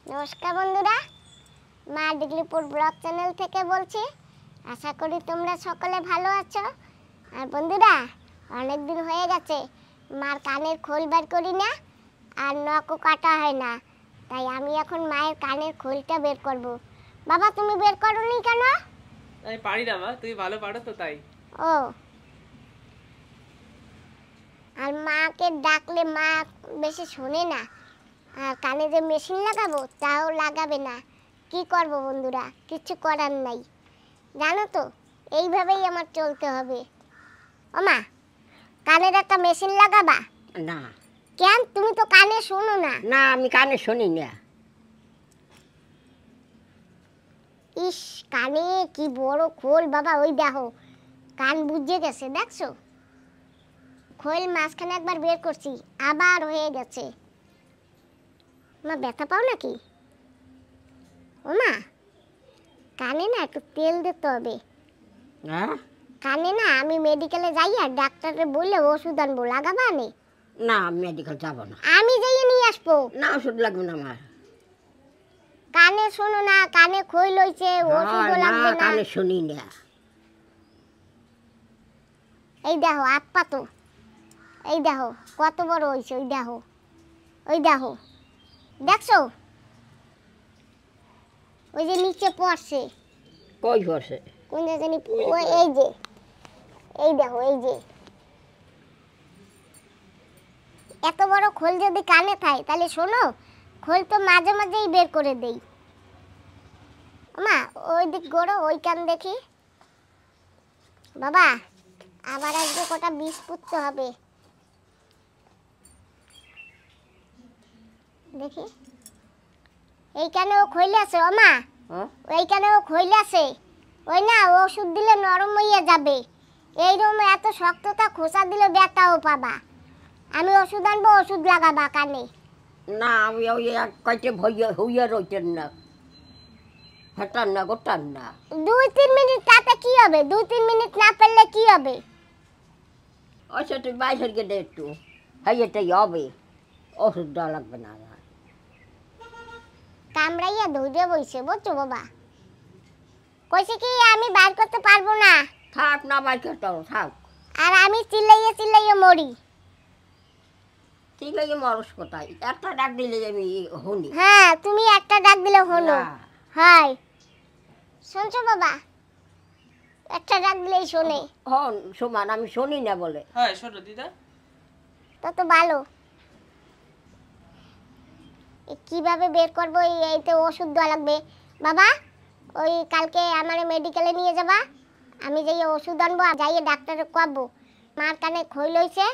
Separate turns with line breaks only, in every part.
নমস্কার বন্ধুরা, মা ডিগলিপুর ব্লগ চ্যানেল থেকে বলছি। আশা করি তোমরা সকলে ভালো আছো। আর বন্ধুরা, অনেক দিন হয়ে গেছে মার কানের খোল বের করি না, আর নখও কাটা হয় না। তাই আমি এখন মায়ের কানের খোলটা বের করব। বাবা, তুমি বের করোনি কেন?
আমি পারি না মা, তুমি ভালো পারো তো তাই।
ও, আর মাকে ডাকলে মা বেশি শোনে না, আর কানে যে মেশিন লাগাবো তাও লাগাবে না। কি করব বন্ধুরা, কিছু করার নাই, জানো তো, এইভাবেই আমার চলতে হবে। ও মা, কানের একটা মেশিন লাগাবা?
না
কেন, তুমি তো কানে শোনো না।
না, আমি কানে শুনি না।
ইস, কানে কি বড় খোল বাবা, ওই দেখো কান বুঝে গেছে, দেখছো? খোল মাঝখানে একবার বের করছি, আবার হয়ে গেছে। মা, ব্যথা পাও নাকি? ও মা, কানে না একটু তেল দিতে হবে।
হ্যাঁ?
কানে না, আমি মেডিকেলে যাই আর ডাক্তারে বললে ওষুধ আনবো, লাগাবা নে?
না, মেডিকেল যাব না।
আমি যাইয়ে নিয়ে আসবো।
না, ওষুধ লাগবে না আমার।
কানে শোনো না, কানে খই লইছে, ওষুধও লাগবে না।
কানে শুনি না।
এই দেখো আপা, তো এই দেখো কত বড় হইছে, ওই দেখো, ওই দেখো, দেখছো? ওই যে নিচে পড়ছে।
কই হচ্ছে?
কোন জানি, ওই এই যে, এই দেখো, এই যে এত বড় খোল যদি কানে থাকে তাহলে শোনো, খোল তো মাঝে মাঝেই বের করে দেই। মা, ওই দিক গড়ো, ওই কান দেখি। বাবা, আবার আজকে কটা বিষ পুঁততে হবে, দেখি। এইখানেও খইলে আছে ও মা, ওইখানেও খইলে আছে। ওই না, ওষুধ দিলে নরম হইয়া যাবে। এইরকম এত শক্ততা খোসা দিলে ব্যথাও পাবা। আমি ওষুধ আনবো, ওষুধ লাগাবা কানে।
না, আমি ওই এক কয়টে হইয়া রইতেন না, হেটান না, গোটান না।
2-3 মিনিট তাতে কি হবে? 2-3 মিনিট না পেলে কি হবে?
আচ্ছা, তুই বাইরের গেলে একটু হাইয়াটাই হবে, ওষুধ দেওয়া লাগবে না আমার।
কামড়াইয়া ধরে বইছে, বুঝছো বাবা? কইছে কি আমি বাইর করতে পারবো না।
থাক না, বাইরে থাক।
আর আমি চিল্লাইয়া চিল্লাইয়া মরি।
ঠিক আছে, মরস কোথায়? একটা ডাক দিলে আমি শুনি।
হ্যাঁ, তুমি একটা ডাক দিলে হলো।
না।
হাই, শুনছো বাবা? একটা ডাক দিলেই শোনে।
হন সমান, আমি শুনি না বলে।
হ্যাঁ, শোনো দিদা।
তত ভালো। কিভাবে বের করবো, এইতে ওষুধ দেওয়া লাগবে। বাবা, ওই কালকে আমার মেডিকেলে নিয়ে যাবা। আমি যাইয়ে ওষুধ আনবো, আর যাইয়ে ডাক্তারে কবো মার কানে খই লইছে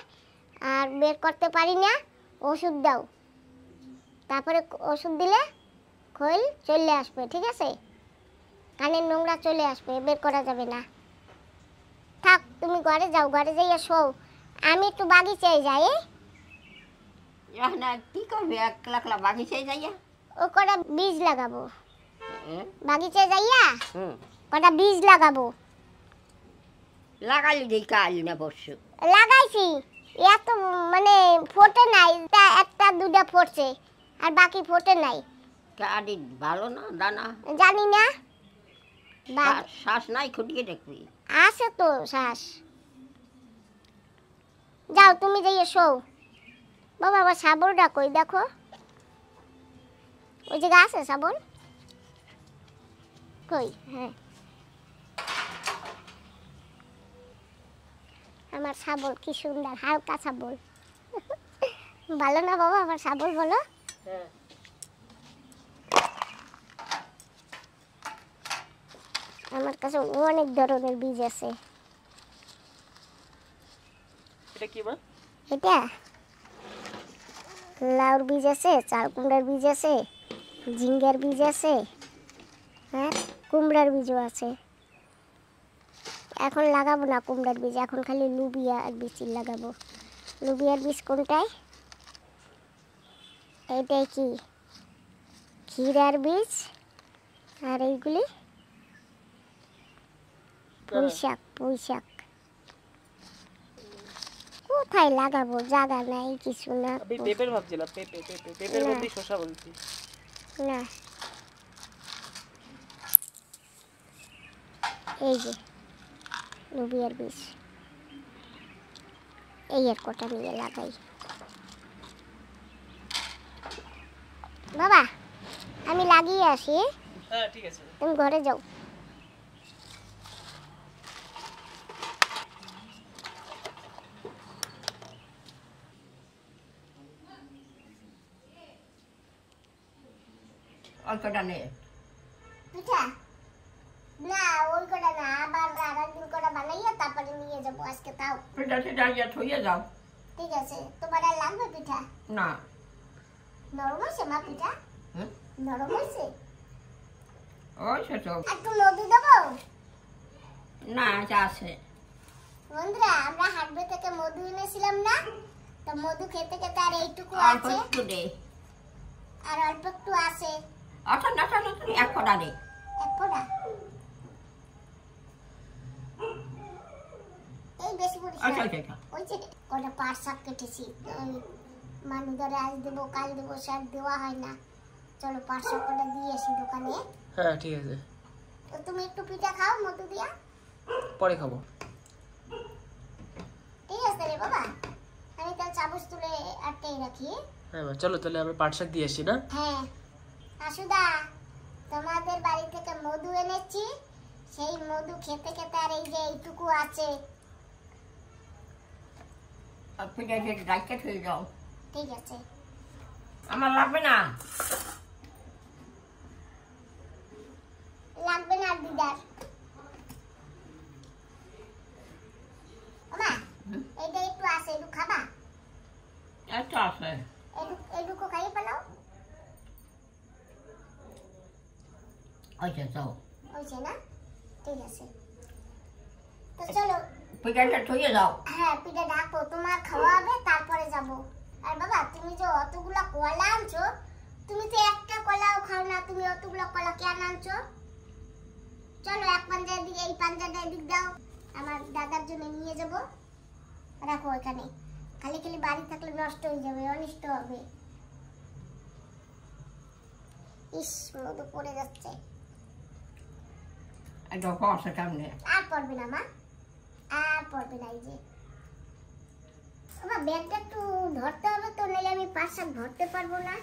আর বের করতে পারি না, ওষুধ দাও। তারপরে ওষুধ দিলে খই চলে আসবে, ঠিক আছে? কানের নোংরা চলে আসবে, বের করা যাবে না। থাক, তুমি ঘরে যাও, ঘরে যাইয়ে শোও। আমি একটু বাগিচায় যাই।
না, কি করবে একলা বাগিচায় যাইয়া?
ও কটা বীজ লাগাবো, বাগিচায় যাইয়া
হুম,
কটা বীজ লাগাবো।
লাগালি দিই কাল না বসু।
লাগাইছি, এত মানে ফোটে নাই, তা একটা দুটা ফোটছে, আর বাকি ফোটে নাই।
কালি ভালো না দানা?
জানি না।
শ্বাস নাই, খুঁটিয়ে দেখবি।
আছে তো শ্বাস। যাও, তুমি যাইয়ে শোও। বাবা, আবার শাবলটা কই দেখো, ওই জায়গা আছে শাবল কই? হ্যাঁ, আমার শাবল কি সুন্দর, হালকা শাবল। ভালো না বাবা আমার শাবল, বলো?
হ্যাঁ।
আমার কাছে অনেক ধরনের বীজ আছে।
এটা কি মা?
এটা লাউর বীজ আছে, চাল কুমড়ার বীজ আছে, ঝিঙ্গার বীজ আছে, হ্যাঁ, কুমড়ার বীজও আছে। এখন লাগাবো না কুমড়ার বীজ, এখন খালি লুবিয়ার বীজ লাগাবো। লুবিয়ার বীজ কোনটায়? এইটাই কি ক্ষীরার বীজ, আর এইগুলি পুঁই শাক। পুঁই শাক কোথায় লাগাবো, জায়গা নাই কিছু না।
আমি পেঁপের ভাবছিলাম, পেঁপের
না।
মধ্যে শসা বলছি।
না এই যে লোবিয়ার বীজ, এই এর কটা নিয়ে লাগাই। বাবা আমি লাগিয়ে আসি,
হ্যাঁ ঠিক আছে।
তুমি ঘরে যাও।
অল্পটা নে।
পিঠা না ওই কটা না, আবার আরেকদিন কটা বানাইয়া তারপরে নিয়ে যাবো। আজকে তাও
পিঠা সেটা ইয়ে থইয়ে যাও।
ঠিক আছে। তোমার আর লাগবে পিঠা?
না।
নরম হয়েছে মা পিঠা?
হুম?
নরম হয়েছে?
ওই ছোট।
একটু মধু দেবো?
না এটা আছে।
বন্ধুরা আমরা হাটবে থেকে মধু এনেছিলাম না, তো মধু খেতে খেতে আর এইটুকু
অল্প
আছে,
একটু দে।
আর অল্প একটু আছে।
আচ্ছা না না তুমি এক ফোঁটা দে।
এক ফোঁটা? এই বেশি করিস
আচ্ছা
না।
আচ্ছা।
ওই যে কটা পাট শাক কেটেছি, ওই মানুষদের আজ দেবো কাল দেবো, শাক দেওয়া হয় না। চলো পাট শাক কটা দিয়ে আসি দোকানে।
হ্যাঁ ঠিক আছে,
তো তুমি একটু পিঠা খাও মধু দিয়া।
পরে খাবো।
ঠিক আছে রে বাবা, আমি তার চামচ তুলে আটটাই রাখি।
হ্যাঁ মা, চলো তাহলে আমরা পাট শাক দিয়ে আসি না?
হ্যাঁ আসুদা, তোমাদের বাড়ি থেকে মধু এনেছি, সেই মধু খেতে খেতে আর এই যে এইটুকু আছে।
আর পিঠা সেটা রাখতে থইয়ে যাও।
ঠিক আছে।
আমার লাগবে না।
লাগবে না দিদার। ওমা এইটা একটু আছে, একটু খাবা?
একটু আছে।
এইটুকু খাইয়ে ফেলাও।
আচ্ছা যাও।
হয়েছে না? ঠিক আছে, তো চলো।
পিঠাটা থইয়ে যাও।
হ্যাঁ পিঠা ডাকো, তোমার খাওয়া হবে তারপরে যাব। আর বাবা তুমি যে অতগুলা কলা আনছো, তুমি তো একটা কলাও খাও না, তুমি অতগুলা কলা কেন আনছো? চলো এক পাঞ্জার দিকে, এই পাঞ্জাটা এদিক দাও, আমার দাদার জন্য নিয়ে যাব। রাখো এখানে, খালি খালি বাড়ি থাকলে নষ্ট হয়ে যাবে, অনিষ্ট হবে। ইস মধু পড়ে যাচ্ছে।
একটা কষা কেমনে?
আর পড়বে না মা, আর পড়বে না। এই যে বাবা ব্যাগটা একটু ধরতে হবে তো, নাহলে আমি পাট শাক ধরতে পারবো না।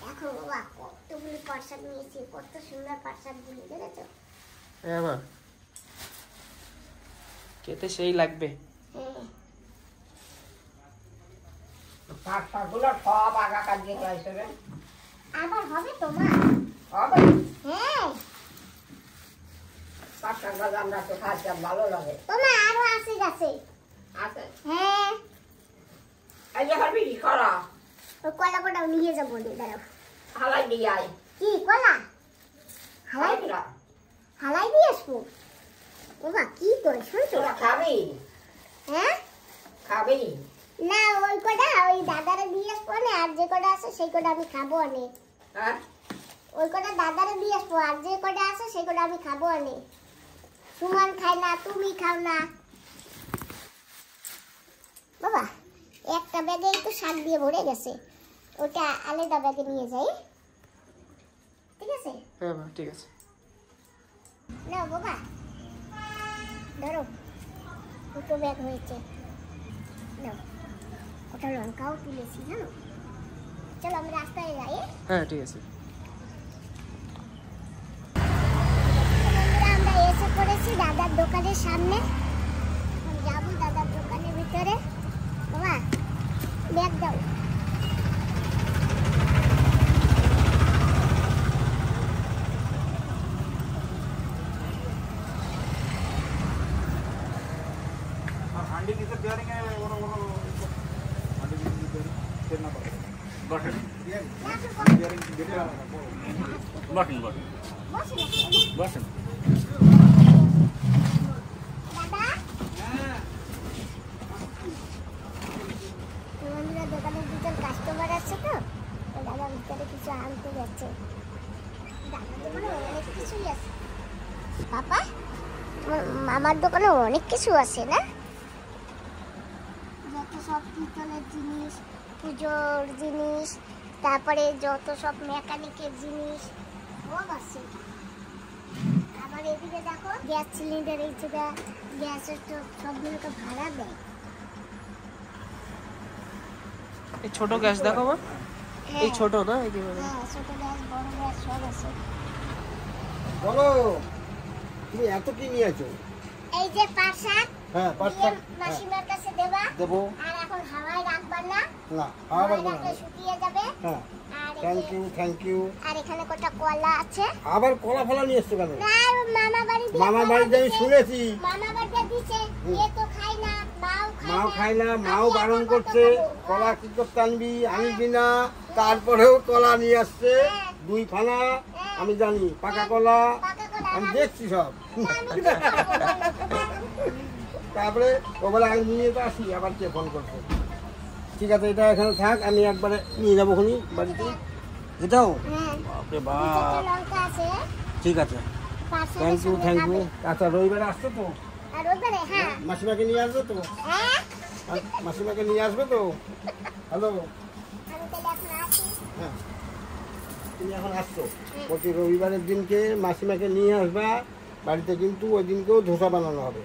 দেখো বাবা কতগুলি পাট শাক নিয়েছি, কত সুন্দর পাট শাকগুলি, দেখেছো?
হ্যাঁ মা, খেতে সেই লাগবে।
হ্যাঁ
পাট শাকগুলো সব আগা কাটিয়ে যাইছে রে।
আবার হবে তো মা?
হবে।
হ্যাঁ
পাট শাক ভাজা আমরা তো খাইতে ভালো লাগে।
তোমার আরো আছে গাছে।
আছে।
হ্যাঁ
এই যে হাবি করা।
ওই কলা কটাও নিয়ে যাবো, দাঁড়াও।
হালাই দিয়ে আয়।
কি কলা? হালাই
তোরা
হালাই দিয়ে আসবো? বাবা কি করে শুনছো?
খাবি?
হ্যাঁ
খাবি?
না ওই কটা ওই দাদারে দিয়ে আসবো না, আর যে কটা আছে সেই কটা আমি খাবো অনেক।
হ্যাঁ
ওই কটা দাদারে দিয়ে আসবো, আর যে কটা আছে সেই কটা আমি খাবো অনেক। সুমন খায় না, তুমি খাও না। বাবা একটা ব্যাগে একটু শাক দিয়ে ভরে গেছে, ওটা আলাদা ব্যাগে নিয়ে যাই। ঠিক আছে?
হ্যাঁ মা ঠিক আছে।
না বাবা ধরো, দুটো ব্যাগ হয়েছে। নাও, ওটা লঙ্কাও তুলেছি জানো। চলো আমি রাস্তায় যাই।
হ্যাঁ ঠিক আছে।
বন্ধুরা আমরা এসে পড়েছি দাদার দোকানের সামনে, এখন যাবো দাদার দোকানের ভিতরে। বাবা ব্যাগ দাও।
বসেন।
দাদা বন্ধুরা দোকানের দুজন কাস্টমার আছে, তো ওই দাদা ভিতরে কিছু আনতে যাচ্ছে। দাদার দোকানে অনেক কিছুই আছে। পাপা আমার দোকানে অনেক কিছু আছে না, যত সব পিতলের জিনিস, পুজোর জিনিস, তারপরে যত সব মেকানিকের জিনিস সব আছে। আবার এদিকে দেখো গ্যাস সিলিন্ডার, এই যে গ্যাসের তো সবগুলোকে ভাড়া দেয়।
এই ছোট গ্যাস দেখো মা, এই ছোট না একেবারে।
হ্যাঁ, ছোট গ্যাস বড় গ্যাস সব আছে।
বলো তুমি এত কি নিয়েছো?
এই যে পাঁচশাক,
হ্যাঁ পাঁচটা
মাসিমার কাছে দেবা।
দেবো
আর এখন হাওয়ায় রাখবা না,
না খাওয়া পারবো না।
রাখলে শুকিয়ে যাবে।
হ্যাঁ
আর এই
থ্যাংক
যে-
ইউ থ্যাংক ইউ।
আর এখানে কটা কলা আছে।
আবার কলা ফলা নিয়ে এসছো কেন?
না, আর মামা বাড়ি দিয়ে
মামা
কলা
বাড়িতে আমি
দিছে।
শুনেছি
মামা বাড়িতে দিছে, এ তো খাই না,
মাও খায় না, মাও
আমি
বারণ
এখন
করছে
কত খাবো?
কলা কি করতে আনবি আনবি না, তারপরেও কলা নিয়ে আসছে
হ্যাঁ।
2 ফানা। আমি জানি পাকা কলা,
পাকা কলা
আমি
আমি-
দেখছি সব।
আমি তো খাবো বলো।
তারপরে ও বলে আমি নিয়ে তো আসি, আবার কে ফোন করছে। ঠিক আছে এটা এখানে থাক, আমি একবারে নিয়ে যাবো খুনি বাড়িতে। এটাও
হ্যাঁ,
বাপরে
দুটো
বাপ।
লঙ্কা আছে,
ঠিক আছে
পাঁচশাকের
থ্যাংক ইউ
সঙ্গে
থ্যাংক ইউ।
খাবে।
আচ্ছা রবিবারে আসছো তো?
আর ওখানে হ্যাঁ
মাসিমাকে নিয়ে আসবে তো?
হ্যাঁ,
মাসিমাকে নিয়ে আসবে তো? হ্যালো
আমি তাহলে এখন আসি।
হ্যাঁ তুমি এখন আসছো, প্রতি রবিবারের দিনকে মাসিমাকে নিয়ে আসবা বাড়িতে, কিন্তু ওই দিনকেও ধোসা বানানো হবে।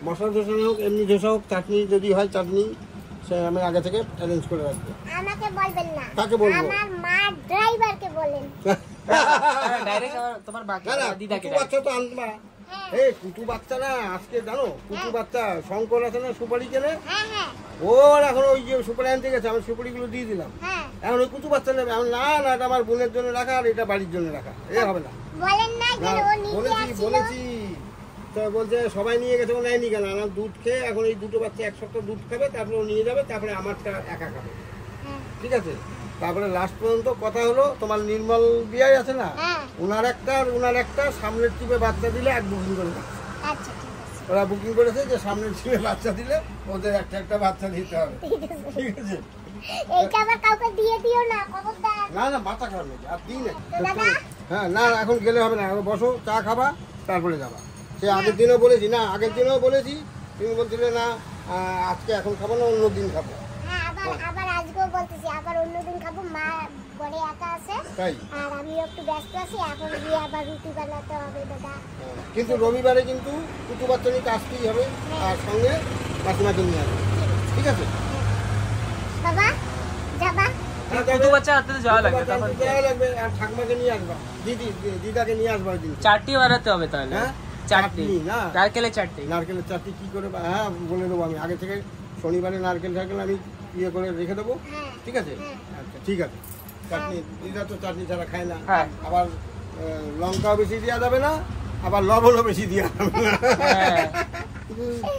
মশলা ধোসা না হোক, এমনি ধোসা হোক, চাটনি যদি হয় চাটনি, সে আমি আগে থেকে অ্যারেঞ্জ করে রাখবো।
আমাকে বলবেন না,
কাকে বলবো?
আমার মা ড্রাইভারকে বলেন।
ডাইরেক্ট তোমার বাকি
না না,
দিদাকে
কুটু বাচ্চা তো আনবা।
হ্যাঁ
এই কুটু বাচ্চা না, আজকে জানো কুটু বাচ্চা শঙ্কর আছে না, সুপারি কেনে,
হ্যাঁ হ্যাঁ
ওর এখন ওই যে সুপারি আনতে গেছে, আমি সুপারিগুলো দিয়ে দিলাম।
হ্যাঁ,
এখন ওই কুটু বাচ্চা নেবে। আমি না না, এটা আমার বোনের জন্য রাখা, আর এটা বাড়ির জন্য রাখা, এ হবে না।
বলেন না যে
না,
ও নিজে
বলেছি
আসছিল।
বলেছি তো, বলছে সবাই নিয়ে গেছে, ও নেয়নি কেন? আমার দুধ খেয়ে এখন এই দুটো বাচ্চা 1 সপ্তাহ দুধ খাবে, তারপরে ও নিয়ে যাবে, তারপরে আমারটা একা খাবে।
হ্যাঁ
ঠিক আছে, তারপরে লাস্ট পর্যন্ত কথা হলো, তোমার নির্মল বিয়াই আছে না,
হ্যাঁ,
ওনার একটা সামনের টিপে বাচ্চা দিলে এক বুকিং করে দিচ্ছে।
আচ্ছা ঠিক আছে,
ওরা বুকিং করেছে যে সামনের টিপে বাচ্চা দিলে ওদের একটা বাচ্চা দিতে হবে।
ঠিক আছে।
ঠিক আছে,
এইটা আবার কাউকে দিয়ে দিও না, খবরদার।
না না মাথা খারাপ নেই, আর দিই না।
তো দাদা?
হ্যাঁ না এখন গেলে হবে না, এখন বসো, চা খাবা, তারপরে যাবা। সে আগের দিনও বলেছি না, আগের দিনও বলেছি, তুমি বলছিলে না আজকে এখন খাবো না, অন্য দিন খাবো।
হ্যাঁ, আবার আজকেও বলতেছি, আবার অন্যদিন খাবো। মা ঘরে একা আছে,
তাই
আর আমিও একটু ব্যস্ত আছি, এখন গিয়ে আবার রুটি বানাতে হবে দাদা।
কিন্তু রবিবারে কিন্তু কুটু বাচ্চা নিতে আসতেই হবে, আর সঙ্গে মাসিমাকে নিয়ে আসবে। ঠিক আছে,
বাবা যাবা?
হ্যাঁ,
দুটো বাচ্চা হাতে যাওয়া লাগবে,
কুটু বাচ্চা
তখন
আনতে যাওয়া লাগবে, আর ঠাকুমাকে নিয়ে আসবা, দিদাকে নিয়ে আসবা ওই দিন।
চাটনি বানাতে হবে তাহলে।
হ্যাঁ?
চাটনি
চাটনি না।
নারকেলের চাটনি।
নারকেলের চাটনি কি করে হ্যাঁ বলে দেবো আমি আগে থেকে, শনিবারে নারকেল আমি ইয়ে করে রেখে দেবো।
হ্যাঁ
ঠিক আছে, আচ্ছা ঠিক আছে। চাটনি দিদা তো চাটনি ছাড়া খায় না।
হ্যাঁ।
আবার লঙ্কাও বেশি দেওয়া যাবে না, আবার লবণও বেশি দেওয়া যাবে না,
হ্যাঁ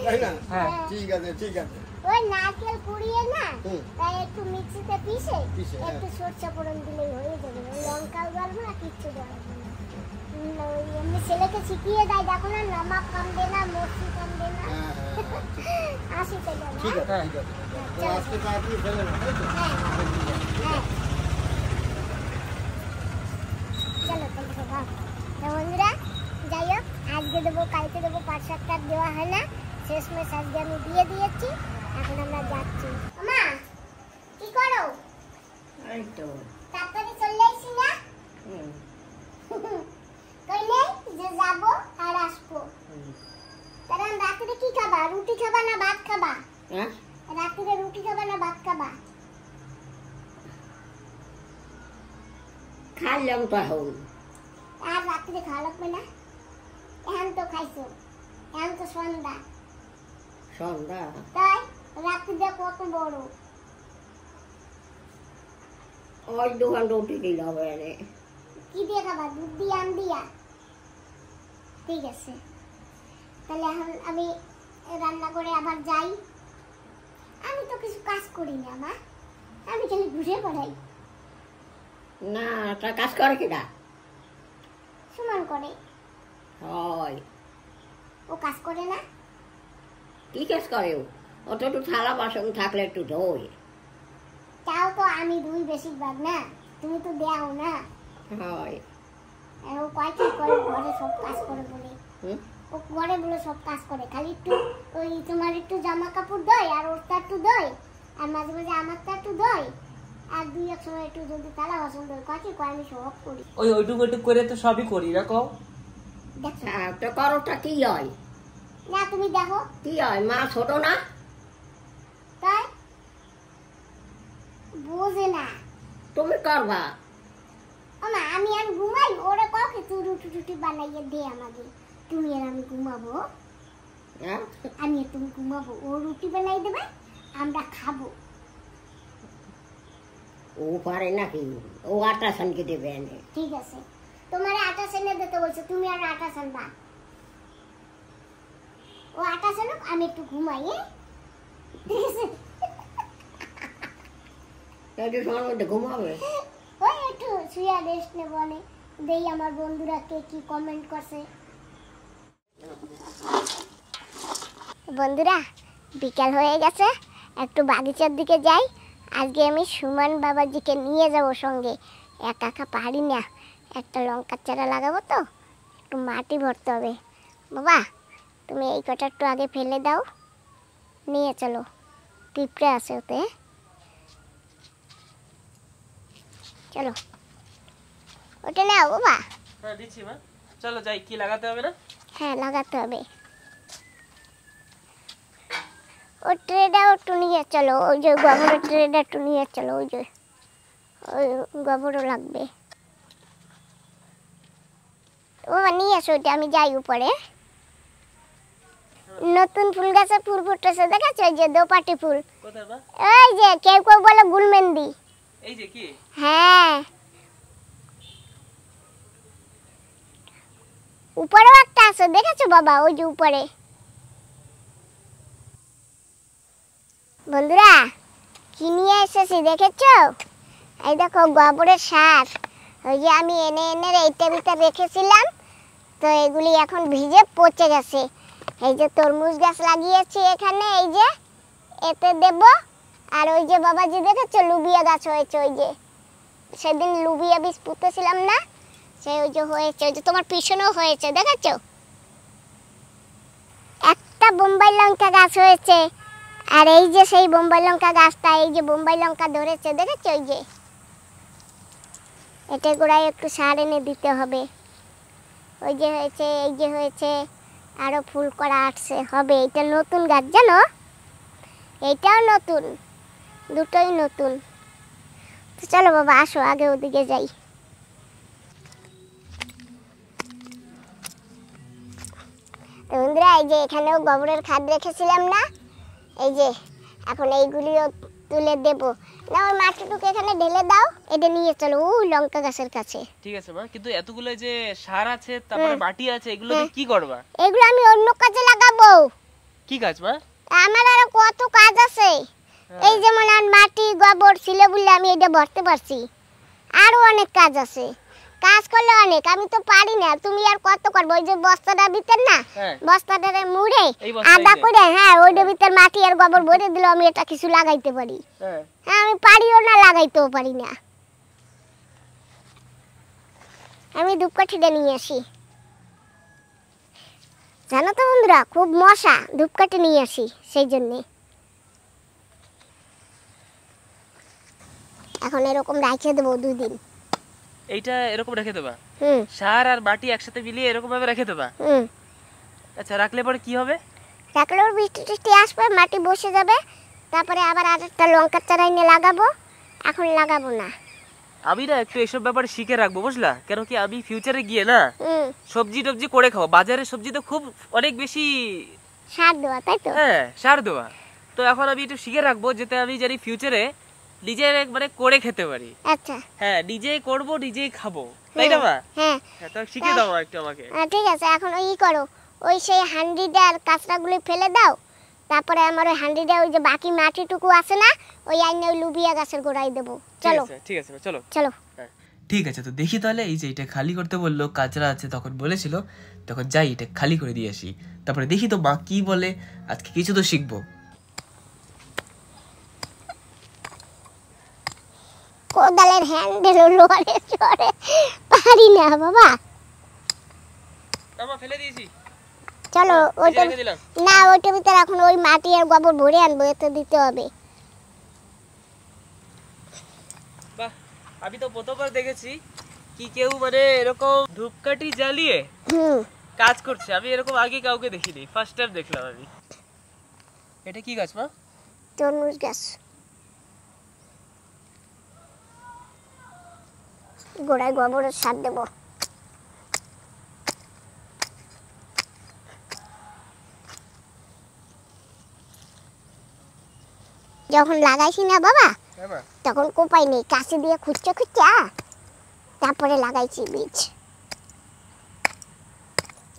তাই না?
হ্যাঁ।
ঠিক আছে ঠিক আছে।
ওই নারকেল কুড়িয়ে না,
হুম।
তাই একটু মিক্সিতে পিষে
পিষে, হ্যাঁ।
একটু সরষে ফোড়ন দিলেই হয়ে যাবে। ওই লঙ্কাও গলবো না, কিচ্ছু গলবো না। ওই এমনি ছেলেকে শিখিয়ে দেয়, দেখো না, নমক কম দে না, মরচি কম দে না।
হ্যাঁ, হ্যাঁ,
আসি তাহলে,
ঠিক আছে
হ্যাঁ?
ঠিক আছে। তো আজকে চাটনি ফেলে না, তাই তো?
হ্যাঁ
ঠিক আছে।
হ্যাঁ, চলো তাহলে বাবা। তো বন্ধুরা যাই হোক, আজকে দেবো কালকে দেবো, 5-7টা দেওয়া হয় না, শেষমেশ আজকে আমি দিয়ে দিয়েছি। এখন আমরা যাচ্ছি। মা কি করো?
এই তো
তাড়াতাড়ি চলে এসি না?
হুম,
কইলে যে যাবো আর আসবো। কারণ রাত্রে কি খাবা? রুটি খাবা না ভাত খাবা?
হ্যাঁ
রাত্রে রুটি খাবা না ভাত খাবা?
খাইলাম তো এখন।
আর রাত্রে খাওয়া লাগবে না? এখন তো খাইছো, এখন তো সন্ধ্যা,
সন্ধ্যা
তাই রাত্রিটা কত বড়।
ওই দোকান রুটি দিল হবে রে।
কি দিয়ে খাবা? দুধ দিয়ে, আম দিয়া? ঠিক আছে, তাহলে এখন আমি রান্না করে আবার যাই। আমি তো কিছু কাজ করি না মা, আমি খালি ঘুরে বেড়াই।
না তা কাজ করে কিনা?
সুমন করে,
হয়
ও কাজ করে না?
কি কাজ করে ও? অত একটু থালা বাসন থাকলে একটু ধোয়।
তাও তো আমি দুই বেশিরভাগ না, তুমি তো দেও না।
হয়
আর ও কয় কি করে, ঘরে সব কাজ করে বলে।
হুম,
ও ঘরে বলে সব কাজ করে, খালি একটু ওই তোমার একটু জামা কাপড় দেয়, আর ওরটা একটু দেয়, আর মাঝে মাঝে আমারটা একটু দেয়, আর দুই এক সময় একটু যদি তালা পছন্দ কাকে কয় আমি সব করি।
ওইটুকু করে তো সবই করি না কও।
দেখছো
হ্যাঁ তো করোটা কি হয়?
না তুমি দেখো
কি হয়? মা ছোট না?
তাই বোঝে না।
তুমি করবা।
ওমা আমি আর ঘুমাই ওরে কাউকে তুই রুটি টুটি বানাইয়ে দে আমাকে, তুমি আর আমি ঘুমাবো।
হ্যাঁ
আমি আর তুমি ঘুমাবো, ও রুটি বানাই দেবে আমরা খাবো।
ও পারে নাকি? ও আটা সানকে দেবে এনে।
ঠিক আছে, তোমার আটা সেনে দিতে বলছে, তুমি আর আটা সানবা। ও আটা সানুক, আমি একটু ঘুমাই। ঠিক আছে,
একটু সময় মধ্যে ঘুমাবে।
ওই একটু শুয়ে রেস্ট নেবো। দেই আমার বন্ধুরা কে কি কমেন্ট করছে। বন্ধুরা বিকাল হয়ে গেছে, একটু বাগিচার দিকে যাই। আজকে আমি সুমন বাবাজিকে নিয়ে যাব সঙ্গে, একা একা পারি না। একটা লঙ্কার চারা লাগাবো তো, একটু মাটি ভরতে হবে। বাবা তুমি এই কটা একটু আগে ফেলে দাও, নিয়ে চলো, পিঁপড়ে আছে ওতে। চলো ওটা নাও বাবা।
হ্যাঁ দিচ্ছি মা, চলো যাই। কি লাগাতে হবে না?
হ্যাঁ লাগাতে হবে। ও ট্রেটা একটু নিয়ে চলো, ওই যে গোবরের ট্রেটা একটু নিয়ে চলো, ওই যে ওই গোবরও লাগবে। বাবা নিয়ে আসো ওইটা, আমি যাই উপরে। নতুন ফুল গাছে ফুল ফুটেছে দেখাচ্ছ, ওই যে দোপাটি ফুল।
কোথায় মা?
ওই যে কেউ কেউ বলে গুলমেন্দি।
এই যে কি?
হ্যাঁ উপরেও একটা আছে দেখেছো বাবা, ওই যে উপরে। বন্ধুরা কি নিয়ে এসেছি দেখেছো? এই দেখো গোবরের সার, ওই যে আমি এনে এনে এইটার ভিতরে রেখেছিলাম, তো এগুলি এখন ভিজে পচে গেছে। এই যে তরমুজ গাছ লাগিয়েছি এখানে, এই যে এতে দেব। আর ওই যে বাবাজি দেখেছো লুবিয়া গাছ হয়েছে, ওই যে সেদিন লুবিয়া বীজ পুঁতেছিলাম না, সে ওই যে হয়েছে, ওই যে তোমার পিছনেও হয়েছে দেখেছো। একটা বোম্বাই লঙ্কা গাছ হয়েছে, আর এই যে সেই বোম্বাই লঙ্কা গাছটা, এই যে বোম্বাই লঙ্কা ধরেছে দেখেছো। ওই যে এটা গোড়ায় একটু সার এনে দিতে হবে। ওই যে হয়েছে, এই যে হয়েছে, আরো ফুল করা আসছে, হবে। এটা নতুন গাছ জানো, এইটাও নতুন, দুটোই নতুন। তো চলো বাবা আসো আগে ওদিকে যাই। বন্ধুরা এই যে এখানেও গোবরের খাদ রেখেছিলাম না, এই যে এখন এইগুলিও তুলে দেব। না ওই মাটিটুকু এখানে ঢেলে দাও, এটা নিয়ে চলো ওই লঙ্কা গাছের কাছে।
ঠিক আছে মা, কিন্তু এতগুলো যে সার আছে তারপরে মাটি আছে, এগুলো দিয়ে কি করবা?
এগুলো আমি অন্য কাজে লাগাবো।
কি কাজ মা?
আমার আরো কত কাজ আছে। এই যেমন আর মাটি গোবর ছিল বলে আমি এটা ভরতে পারছি, আরো অনেক কাজ আছে। কাজ করলে অনেক, আমি তো পারি না। তুমি আর কত করবো? ওই যে বস্তাটার ভিতর না, বস্তাটারে মুড়ে আদা করে, হ্যাঁ ওইটার ভিতর মাটি আর গোবর ভরে দিলে আমি এটা কিছু লাগাইতে পারি। হ্যাঁ আমি পারিও না, লাগাইতেও পারি না। আমি ধূপকাঠিটা নিয়ে আসি, জানো তো বন্ধুরা খুব মশা, ধূপকাঠি নিয়ে আসি সেই জন্যে। এখন এরকম রাখে দেবো 2 দিন।
এইটা এরকম রেখে দেবা? সার আর মাটি একসাথে মিলিয়ে এরকম ভাবে রেখে দেবা? আচ্ছা রাখলে পরে কি হবে?
রাখলে ওর বৃষ্টি টিষ্টি আসবে, মাটি বসে যাবে, তারপরে আবার আরেকটা লঙ্কার চারা এনে লাগাবো। এখন লাগাবো না।
আমি না একটু এসব ব্যাপারে শিখে রাখবো বুঝলা, কেন কি আমি ফিউচারে গিয়ে না সবজি টবজি করে খাবো। বাজারে সবজি তো খুব অনেক বেশি
সার দেওয়া, তাই তো?
হ্যাঁ সার দেওয়া। তো এখন আমি একটু শিখে রাখবো, যাতে আমি জানি ফিউচারে নিজে একবারে করে খেতে পারি।
আচ্ছা
হ্যাঁ নিজেই করব, নিজেই খাবো, তাই না মা?
হ্যাঁ
তো শিখে দাও একটু আমাকে।
ঠিক আছে, এখন ওই করো, ওই সেই হান্ডিটা আর কাঁচড়াগুলি ফেলে দাও, তারপরে আমার ওই হান্ডিটা ওই যে বাকি মাটিটুকু আছে না, ওই আইনে ওই লুবিয়া গাছের গোড়ায় দেবো। চলো
ঠিক আছে চলো
চলো।
ঠিক আছে, তো দেখি তাহলে। এই যে এটা খালি করতে বললো, কাঁচরা আছে তখন বলেছিল, তখন যাই এটা খালি করে দিয়ে আসি, তারপরে দেখি তো মা কি বলে। আজকে কিছু তো শিখবো।
কোদালের হ্যান্ডেল লড়ে চড়ে পারি না বাবা।
আমা ফেলে দিয়েছি।
চলো ওইটা না, ওইটার ভিতরে এখন ওই মাটি আর গোবর ভরে আনবো, এতে দিতে হবে।
আমি তো প্রথমবার দেখেছি কি কেউ মানে এরকম ধূপকাঠি জ্বালিয়ে কাজ করছে। আমি এরকম আগে কাউকে দেখিনি, ফার্স্ট টাইম দেখলাম আমি। এটা কি গাছ মা?
তরমুজ গাছ। গোড়ায় গোবরের সার দেব। যখন লাগাইছি না বাবা, তখন কোপাই নেই, কাছে দিয়ে খুঁজছে তারপরে লাগাইছি বীজ।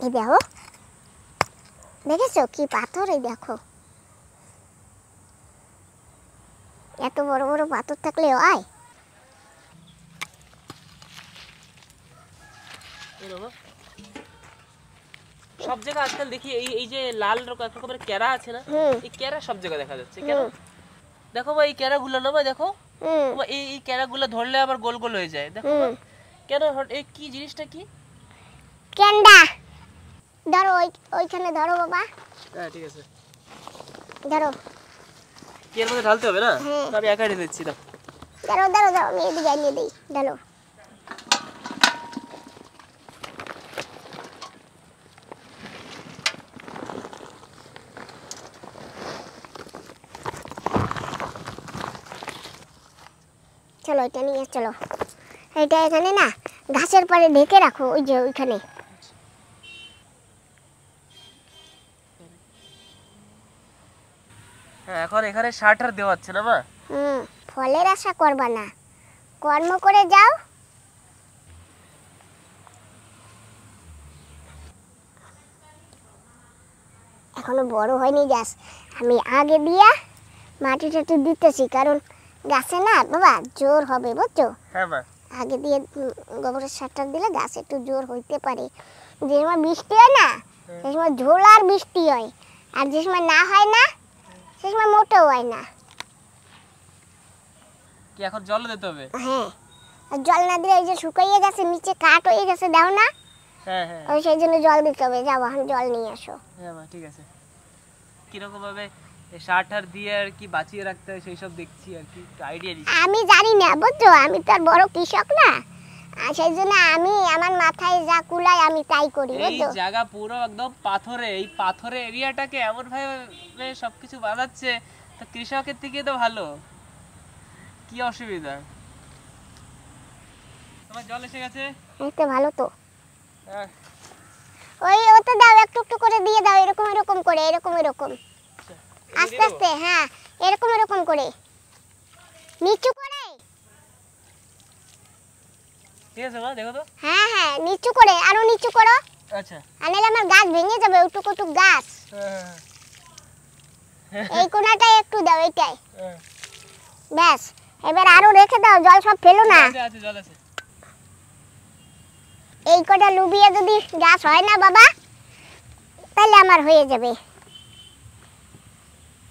এই দেখো, দেখেছো কি পাথর? এই দেখো, এত বড় বড় পাথর থাকলে হয়?
সব জায়গায় আজকাল দেখি এই যে লাল রকমের কেরা আছে না, এই কেরা সব জায়গায় দেখা যাচ্ছে। কেন দেখো ভাই, এই কেরা গুলো না ভাই, দেখো এই কেরা গুলো ধরলে আবার গোল গোল হয়ে যায়। দেখো কেন, এই কি জিনিসটা কি?
কেন্ডা। ধরো ওইখানে ধরো বাবা।
হ্যাঁ ঠিক আছে,
ধরো।
কি এর মধ্যে ঢালতে হবে না? আমি একা ঢেলে দিচ্ছি। না
ধরো ধরো ধরো, আমি এদিকে আনিয়ে দিই। ঢালো। চলো এটা নিয়ে চলো। এটা এখানে না ঘাসের পরে ঢেকে রাখো, ওই যে ওইখানে।
হ্যাঁ, এখন এখানে শাটার দেওয়া হচ্ছে না মা?
ফলের আশা করবা না, কর্ম করে যাও। এখনো বড় হয়নি গাছ, আমি আগে দিয়া মাটি টাটি দিতেছি, কারণ গাছে না বাবা জোর হবে, বুঝছো?
হ্যাঁ মা।
আগে দিয়ে গোবরের সারটা দিলে গাছ একটু জোর হইতে পারে। যে সময় বৃষ্টি হয় না, সে সময় ঝোলার বৃষ্টি হয়, আর যে সময় না হয় না, সে সময় মোটেও হয় না।
কি এখন জল দিতে হবে?
হ্যাঁ, আর জল না দিলে এই যে শুকাইয়ে গেছে, নিচে কাঠ হয়ে গেছে, দাও না?
হ্যাঁ হ্যাঁ,
ওই সেই জন্য জল দিতে হবে। যাও এখন জল নিয়ে আসো।
হ্যাঁ মা ঠিক আছে। কিরকম ভাবে শাটার দিয়ে আর কি বাঁচিয়ে রাখতে হয় সেই সব দেখছি আর কি, আইডিয়া দিচ্ছি।
আমি জানি না, বুঝছো? আমি তো আর বড় কৃষক না, আর সেই জন্য আমি আমার মাথায় যা কুলায় আমি তাই করি,
এই
বুঝছো?
জায়গা পুরো একদম পাথরে, এই পাথরে এরিয়াটাকে এমন ভাবে সবকিছু বানাচ্ছে, তো কৃষকের থেকে তো ভালো। কি অসুবিধা? তোমার জল এসে গেছে?
এই তো ভালো তো।
হ্যাঁ,
ওই ওটা দাও, একটু একটু করে দিয়ে দাও, এরকম এরকম করে, এরকম এরকম, আস্তে আস্তে। হ্যাঁ, এরকম এরকম করে, নিচু করে।
ঠিক আছে মা, দেখো তো।
হ্যাঁ হ্যাঁ, নিচু করে, আরো নিচু করো,
আচ্ছা।
আনালে আমার গাছ ভেঙে যাবে, উটুক উটুক গাছ। এই কোনাটাই একটু দাও, এইটাই। ব্যাস, এবার আরো রেখে দাও, জল সব ফেলো না।
আছে জল আছে।
এই কটা লুবিয়ে যদি গাছ হয় না বাবা, তাহলে আমার হয়ে যাবে,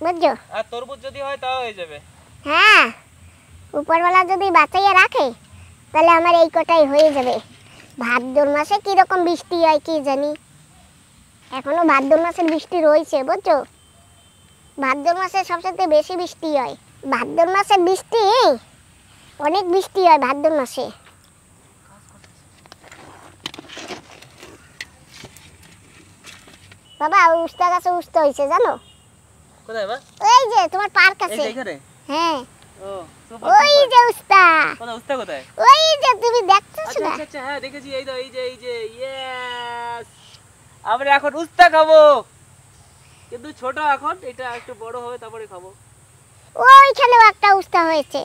বুঝছো?
আর তরমুজ যদি হয় তাও হয়ে যাবে।
হ্যাঁ, উপরওয়ালা যদি বাঁচাইয়া রাখে তাহলে আমার এই কটাই হয়ে যাবে। ভাদ্র মাসে কিরকম বৃষ্টি হয় কি জানি, এখনো ভাদ্র মাসের বৃষ্টি রয়েছে, বুঝছো? ভাদ্র মাসে সবচেয়ে বেশি বৃষ্টি হয়। ভাদ্র মাসের বৃষ্টি অনেক বৃষ্টি হয় ভাদ্র মাসে। বাবা উস্তা গাছে উস্তা হয়েছে জানো?
কোথায় মা?
ওই যে তোমার পার্ক
এই
আছে।
যে এখানে?
হ্যাঁ,
ও সুপার।
ওই যে উস্তা।
কোথায় উস্তা কোথায়?
ওই যে তুমি দেখছো
আচ্ছা
না?
আচ্ছা আচ্ছা, হ্যাঁ দেখেছি। এই তো, এই যে ইয়েস, আমরা এখন উস্তা খাবো, কিন্তু ছোট এখন, এটা একটু বড় হবে তারপরে খাবো।
ওইখানেও একটা উস্তা হয়েছে।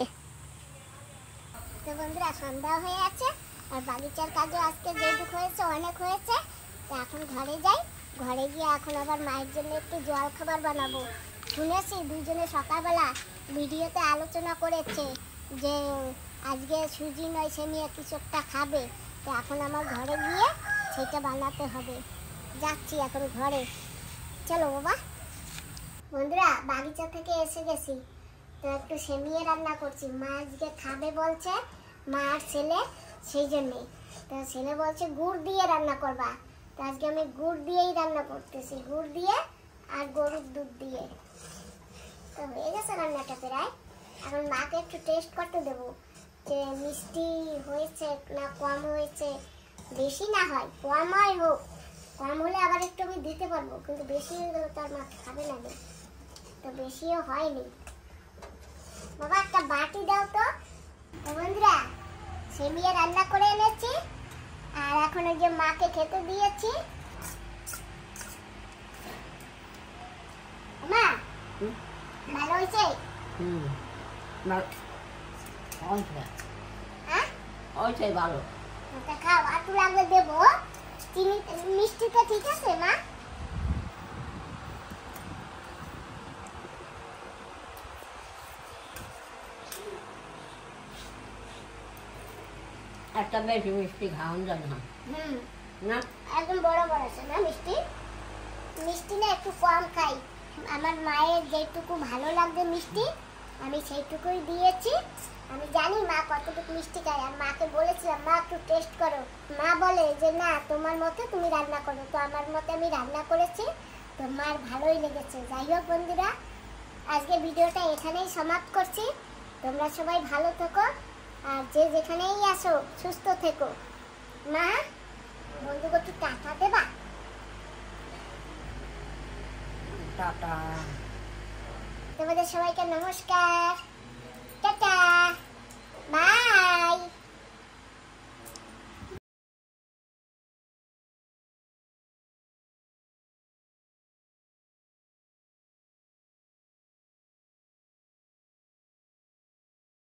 তো বন্ধুরা সন্ধ্যা হয়ে আছে, আর বাগিচার কাজও আজকে যেটুকু হয়েছে অনেক হয়েছে। তো এখন ঘরে যাই, ঘরে গিয়ে এখন আবার মায়ের জন্য একটু জল খাবার বানাবো। শুনেছি দুজনে সকালবেলা ভিডিওতে আলোচনা করেছে যে আজকে সুজি নয় সে নিয়ে কিছু একটা খাবে। তো এখন আমার ঘরে গিয়ে সেটা বানাতে হবে। যাচ্ছি এখন ঘরে, চলো বাবা। বন্ধুরা বাগিচা থেকে এসে গেছি, তো একটু সেমিয়ে রান্না করছি। মা আজকে খাবে বলছে, মা আর ছেলে, সেই জন্যে। তো ছেলে বলছে গুড় দিয়ে রান্না করবা, তো আজকে আমি গুড় দিয়েই রান্না করতেছি, গুড় দিয়ে আর গরুর দুধ দিয়ে। তো হয়ে গেছে রান্নাটা প্রায়, এখন মাকে একটু টেস্ট করতে দেবো। যে মিষ্টি হয়েছে না কম হয়েছে। বেশি না হয়, কম হয় হোক, কম হলে আবার একটু আমি দিতে পারবো, কিন্তু বেশি হয়ে গেলে তো আর মা খাবে না রে। তো বেশিও হয়নি। বাবা একটা বাটি দাও তো। বন্ধুরা সেমিয়া রান্না করে এনেছি, আর এখন ওই যে মাকে খেতে দিয়েছি। মা ভালো হয়েছে? হ্যাঁ
ওইটাই ভালো।
ওটা খাও, একটু লাগলে দেবো। চিনি মিষ্টিটা ঠিক আছে মা?
একটা বেশি মিষ্টি খাওয়ান যায় না। না
একদম বড় বড় আছে না মিষ্টি। মিষ্টি না একটু কম খাই। আমার মায়ের যেটুকু ভালো লাগবে মিষ্টি আমি সেইটুকুই দিয়েছি। আমি জানি মা কতটুকু মিষ্টি খায়, আর মাকে বলেছিলাম মা একটু টেস্ট করো। মা বলে যে না তোমার মতো তুমি রান্না করো, তো আমার মতে আমি রান্না করেছি, তো মার ভালোই লেগেছে। যাই হোক বন্ধুরা, আজকে ভিডিওটা এখানেই সমাপ্ত করছি। তোমরা সবাই ভালো থেকো, আর যে যেখানেই আসো সুস্থ থেকো। মা বন্ধুকে একটু টাটা দেবা?
টাটা।
তোমাদের সবাইকে নমস্কার, টাটা, বাই।